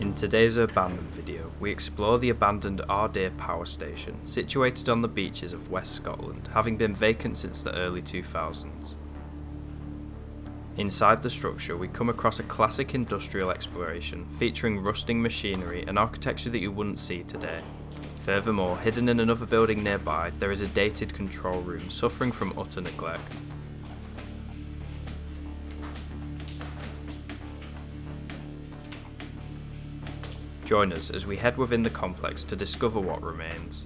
In today's Urbandoned video, we explore the abandoned Ardeer Power Station, situated on the beaches of West Scotland, having been vacant since the early 2000s. Inside the structure, we come across a classic industrial exploration, featuring rusting machinery and architecture that you wouldn't see today. Furthermore, hidden in another building nearby, there is a dated control room suffering from utter neglect. Join us as we head within the complex to discover what remains.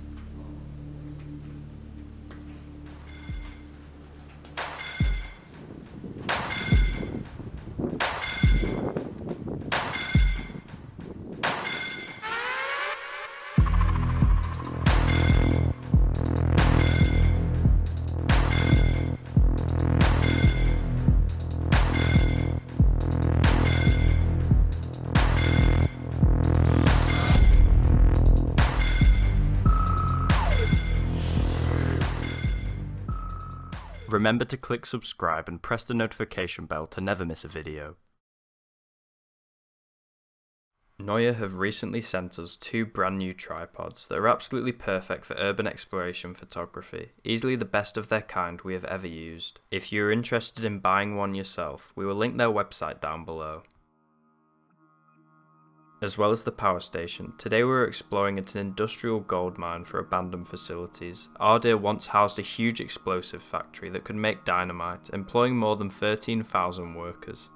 Remember to click subscribe and press the notification bell to never miss a video. Neewer have recently sent us 2 brand new tripods that are absolutely perfect for urban exploration photography, easily the best of their kind we have ever used. If you are interested in buying one yourself, we will link their website down below. As well as the power station, today we are exploring at an industrial gold mine for abandoned facilities. Ardeer once housed a huge explosive factory that could make dynamite, employing more than 13,000 workers.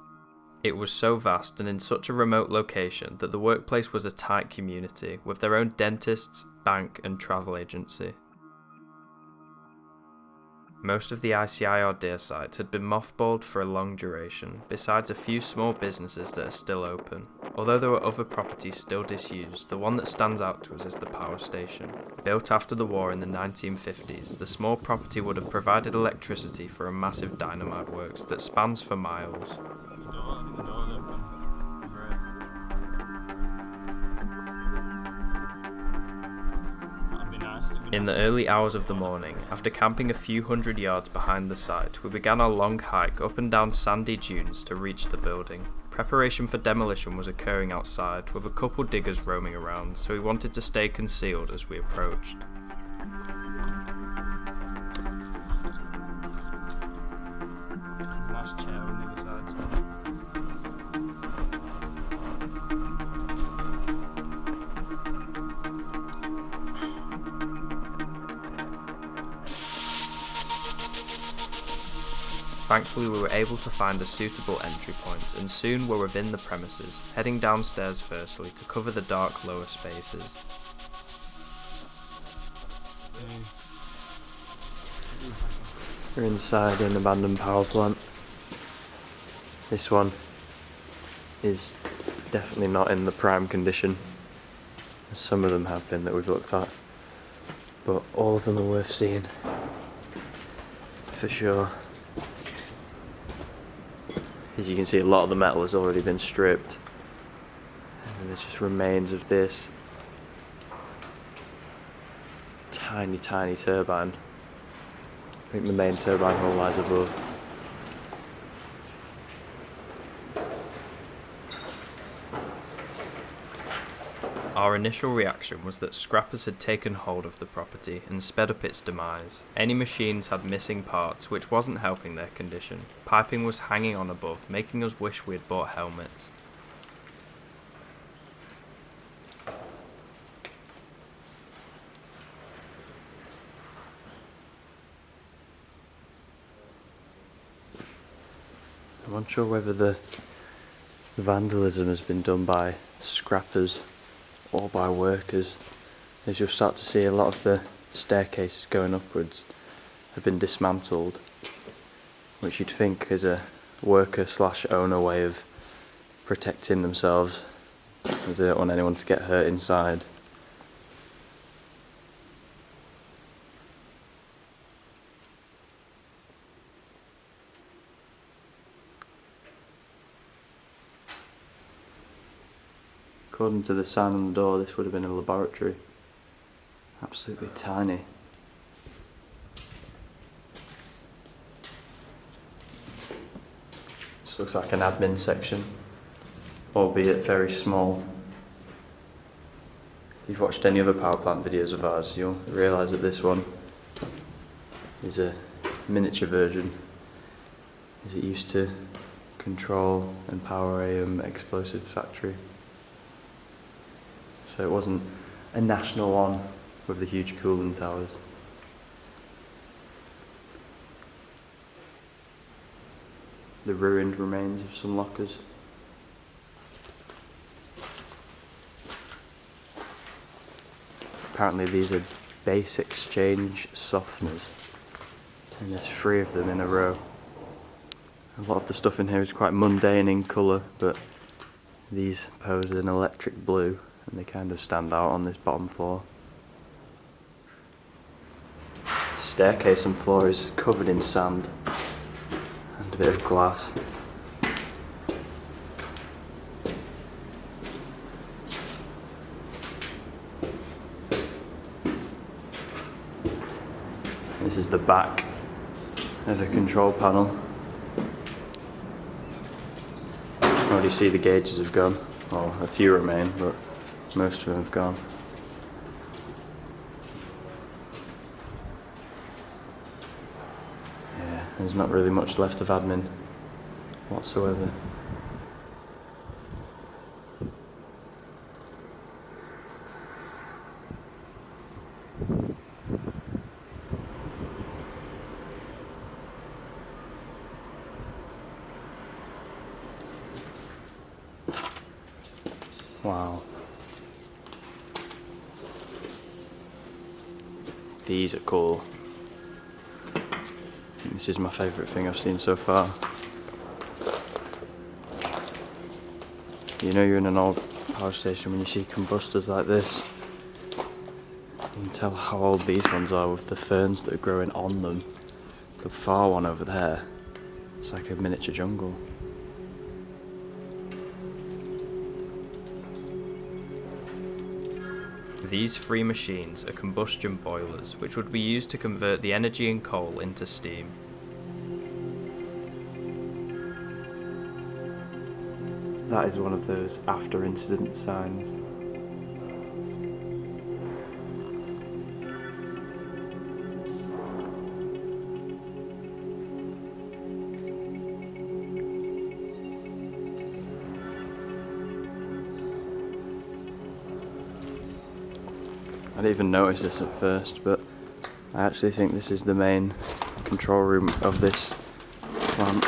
It was so vast and in such a remote location that the workplace was a tight community, with their own dentists, bank and travel agency. Most of the ICI Ardeer site had been mothballed for a long duration, besides a few small businesses that are still open. Although there were other properties still disused, the one that stands out to us is the power station. Built after the war in the 1950s, the small property would have provided electricity for a massive dynamite works that spans for miles. In the early hours of the morning, after camping a few hundred yards behind the site, we began our long hike up and down sandy dunes to reach the building. Preparation for demolition was occurring outside, with a couple diggers roaming around, so we wanted to stay concealed as we approached. Thankfully we were able to find a suitable entry point and soon were within the premises, heading downstairs firstly to cover the dark lower spaces. We're inside an abandoned power plant. This one is definitely not in the prime condition, as some of them have been that we've looked at, but all of them are worth seeing, for sure. As you can see, a lot of the metal has already been stripped, and then there's just remains of this tiny turbine. I think the main turbine hull lies above. Our initial reaction was that scrappers had taken hold of the property and sped up its demise. Any machines had missing parts, which wasn't helping their condition. Piping was hanging on above, making us wish we had bought helmets. I'm unsure whether the vandalism has been done by scrappers or by workers, as you'll start to see a lot of the staircases going upwards have been dismantled, which you'd think is a worker slash owner way of protecting themselves, as they don't want anyone to get hurt inside. According to the sign on the door, this would have been a laboratory. Absolutely tiny. This looks like an admin section, albeit very small. you've watched any other power plant videos of ours, you'll realise that this one is a miniature version, as it used to control and power a explosives factory. So it wasn't a national one with the huge cooling towers. The ruined remains of some lockers. Apparently these are base exchange softeners, and there's 3 of them in a row. A lot of the stuff in here is quite mundane in colour, but these pose an electric blue and they kind of stand out on this bottom floor. Staircase and floor is covered in sand and a bit of glass. This is the back of the control panel. Already see the gauges have gone. Well, a few remain, but most of them have gone. Yeah, there's not really much left of admin whatsoever. Wow. These are cool. This is my favourite thing I've seen so far. You know you're in an old power station when you see combustors like this. You can tell how old these ones are with the ferns that are growing on them. The far one over there, it's like a miniature jungle. These 3 machines are combustion boilers, which would be used to convert the energy in coal into steam. That is one of those after incident signs. I didn't even notice this at first, but I actually think this is the main control room of this plant.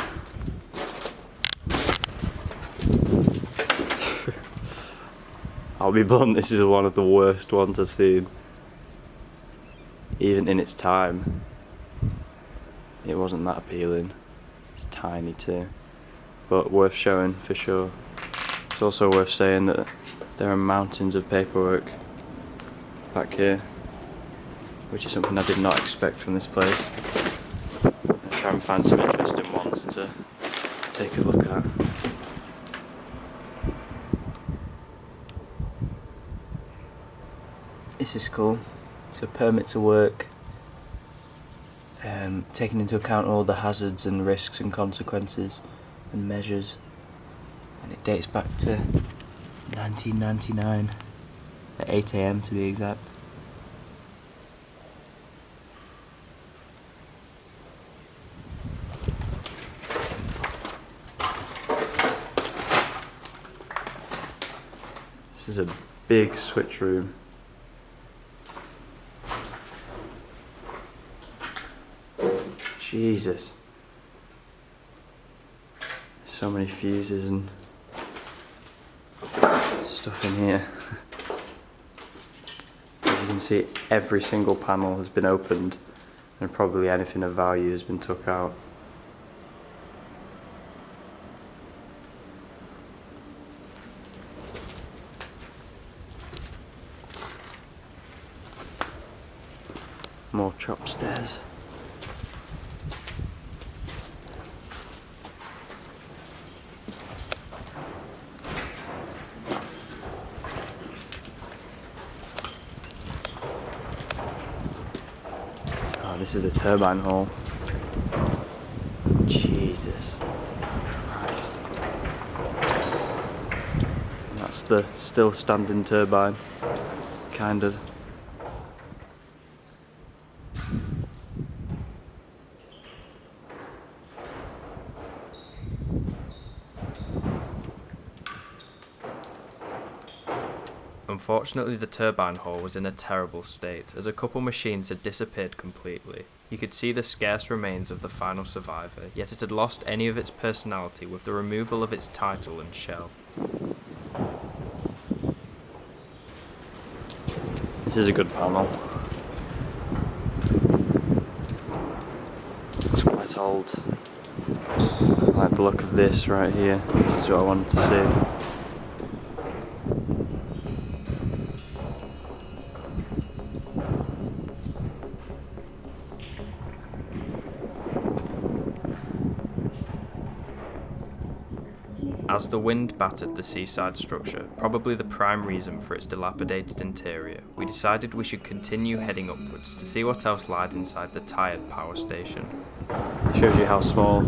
I'll be blunt, this is one of the worst ones I've seen. Even in its time, it wasn't that appealing. It's tiny too, but worth showing for sure. It's also worth saying that there are mountains of paperwork back here, which is something I did not expect from this place. I'll try and find some interesting ones to take a look at. This is cool. It's a permit to work, taking into account all the hazards and risks and consequences and measures, and it dates back to 1999 at 8 AM to be exact. This is a big switch room. Jesus. So many fuses and stuff in here. As you can see, every single panel has been opened and probably anything of value has been took out. More chopped stairs. This is the turbine hall. Jesus Christ. And that's the still standing turbine. Can't kind of. Unfortunately, the turbine hall was in a terrible state, as a couple machines had disappeared completely. You could see the scarce remains of the final survivor, yet it had lost any of its personality with the removal of its title and shell. This is a good panel. It's quite old. I like the look of this right here. This is what I wanted to see. As the wind battered the seaside structure, probably the prime reason for its dilapidated interior, we decided we should continue heading upwards to see what else lied inside the tired power station. It shows you how small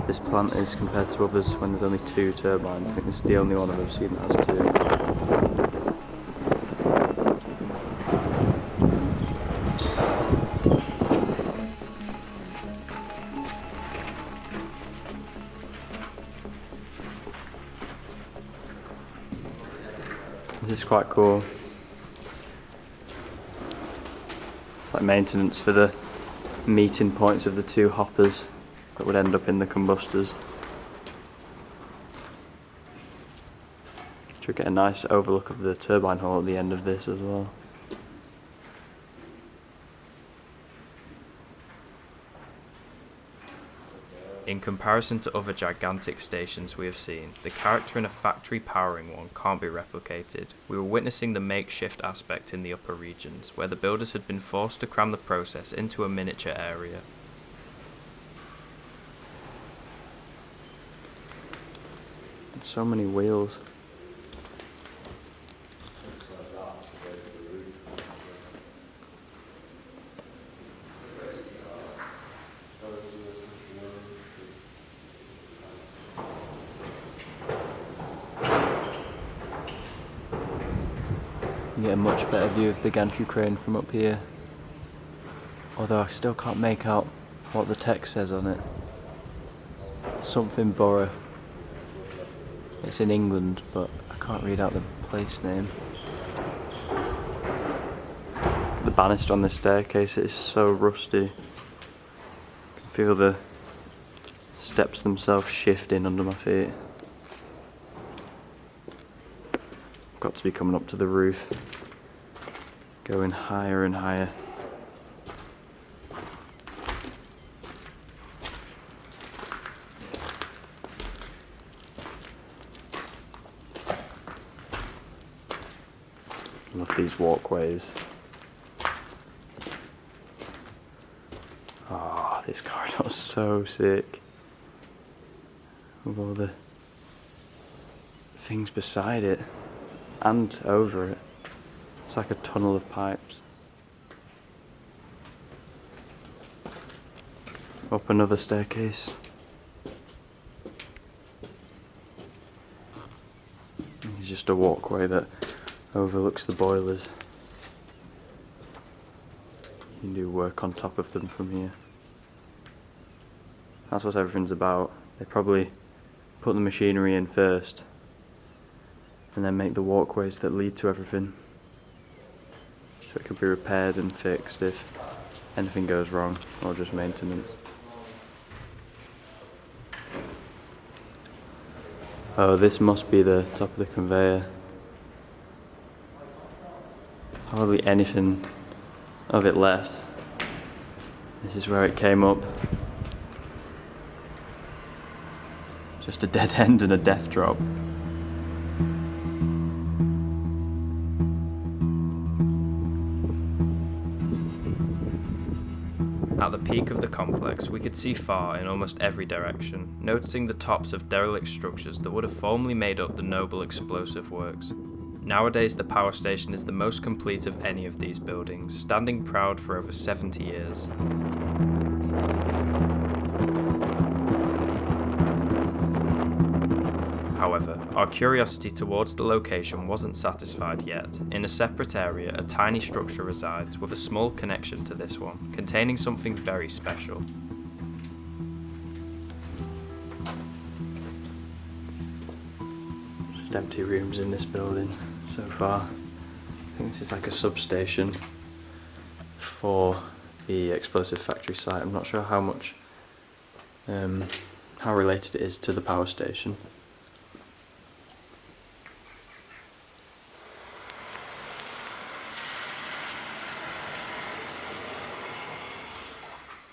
this plant is compared to others when there's only 2 turbines. I think this is the only one I've ever seen that has 2. This is quite cool. It's like maintenance for the meeting points of the 2 hoppers that would end up in the combustors. Should get a nice overlook of the turbine hall at the end of this as well. In comparison to other gigantic stations we have seen, the character in a factory powering one can't be replicated. We were witnessing the makeshift aspect in the upper regions, where the builders had been forced to cram the process into a miniature area. So many wheels. You get a much better view of the gantry crane from up here. Although I still can't make out what the text says on it. Something borough. It's in England, but I can't read out the place name. The banister on this staircase is so rusty. You can feel the steps themselves shifting under my feet. Got to be coming up to the roof, going higher and higher. Love these walkways. Oh, this corridor's so sick. With all the things beside it. And over it. It's like a tunnel of pipes. Up another staircase. It's just a walkway that overlooks the boilers. You can do work on top of them from here. That's what everything's about. They probably put the machinery in first, and then make the walkways that lead to everything. So it can be repaired and fixed if anything goes wrong, or just maintenance. Oh, this must be the top of the conveyor. Hardly anything of it left. This is where it came up. Just a dead end and a death drop. At the peak of the complex, we could see far in almost every direction, noticing the tops of derelict structures that would have formerly made up the Nobel explosive works. Nowadays, the power station is the most complete of any of these buildings, standing proud for over 70 years. However, However, our curiosity towards the location wasn't satisfied yet. In a separate area, a tiny structure resides with a small connection to this one, containing something very special. Just empty rooms in this building so far. I think this is like a substation for the explosive factory site. I'm not sure how much, how related it is to the power station.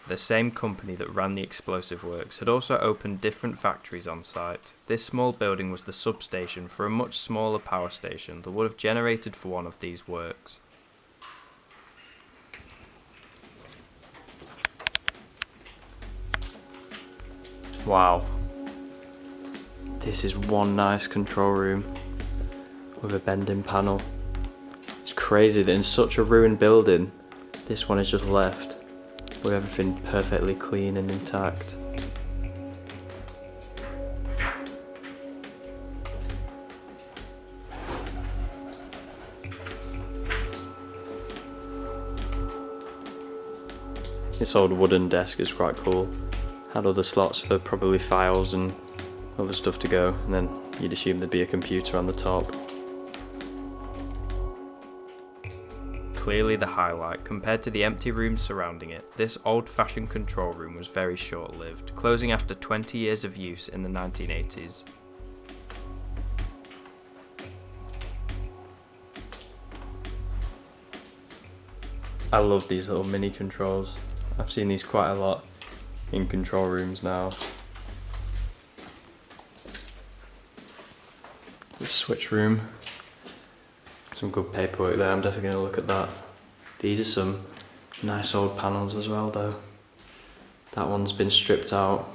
The same company that ran the explosive works had also opened different factories on site. This small building was the substation for a much smaller power station that would have generated for one of these works. Wow. This is one nice control room with a bending panel. It's crazy that in such a ruined building, this one is just left with everything perfectly clean and intact. This old wooden desk is quite cool. Had other slots for probably files and other stuff to go, and then you'd assume there'd be a computer on the top. Clearly the highlight, compared to the empty rooms surrounding it, this old-fashioned control room was very short-lived, closing after 20 years of use in the 1980s. I love these little mini controls. I've seen these quite a lot in control rooms now. The switch room. Some good paperwork there, I'm definitely going to look at that. These are some nice old panels as well though. That one's been stripped out.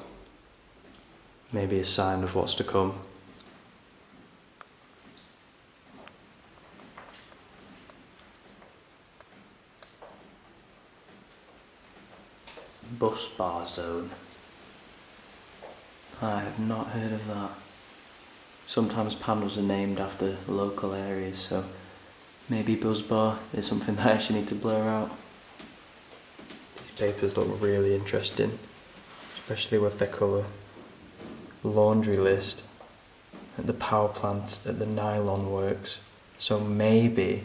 Maybe a sign of what's to come. Bus bar zone. I have not heard of that. Sometimes panels are named after local areas, so maybe bus bar is something that I actually need to blur out. These papers look really interesting, especially with their colour. Laundry list at the power plant at the nylon works. So maybe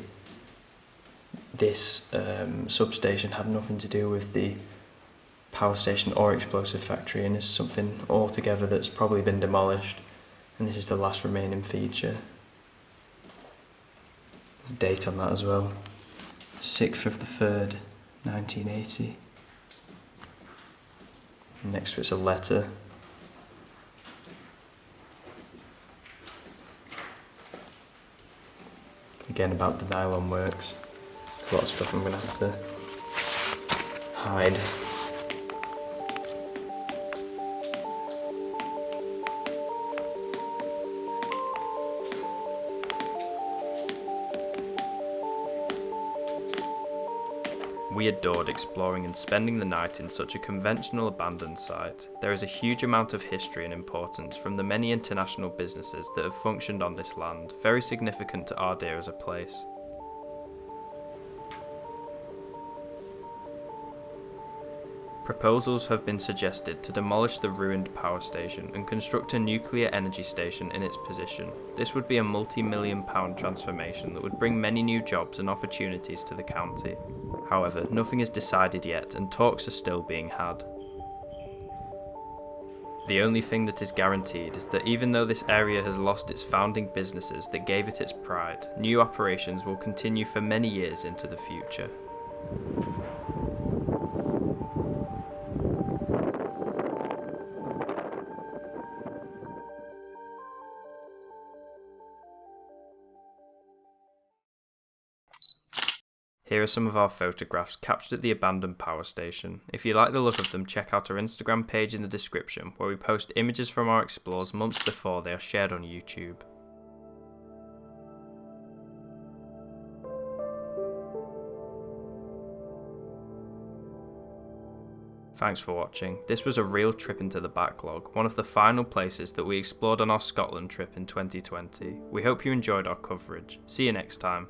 this substation had nothing to do with the power station or explosive factory, and is something altogether that's probably been demolished, and this is the last remaining feature. There's a date on that as well, 6th of the 3rd, 1980. And next to it's a letter. Again about the nylon works. A lot of stuff I'm going to have to hide. We adored exploring and spending the night in such a conventional abandoned site. There is a huge amount of history and importance from the many international businesses that have functioned on this land, very significant to Ardeer as a place. Proposals have been suggested to demolish the ruined power station and construct a nuclear energy station in its position. This would be a multi-million-pound transformation that would bring many new jobs and opportunities to the county. However, nothing is decided yet and talks are still being had. The only thing that is guaranteed is that even though this area has lost its founding businesses that gave it its pride, new operations will continue for many years into the future. Here are some of our photographs captured at the abandoned power station. If you like the look of them, check out our Instagram page in the description, where we post images from our explores months before they are shared on YouTube. Thanks for watching. This was a real trip into the backlog, one of the final places that we explored on our Scotland trip in 2020. We hope you enjoyed our coverage. See you next time.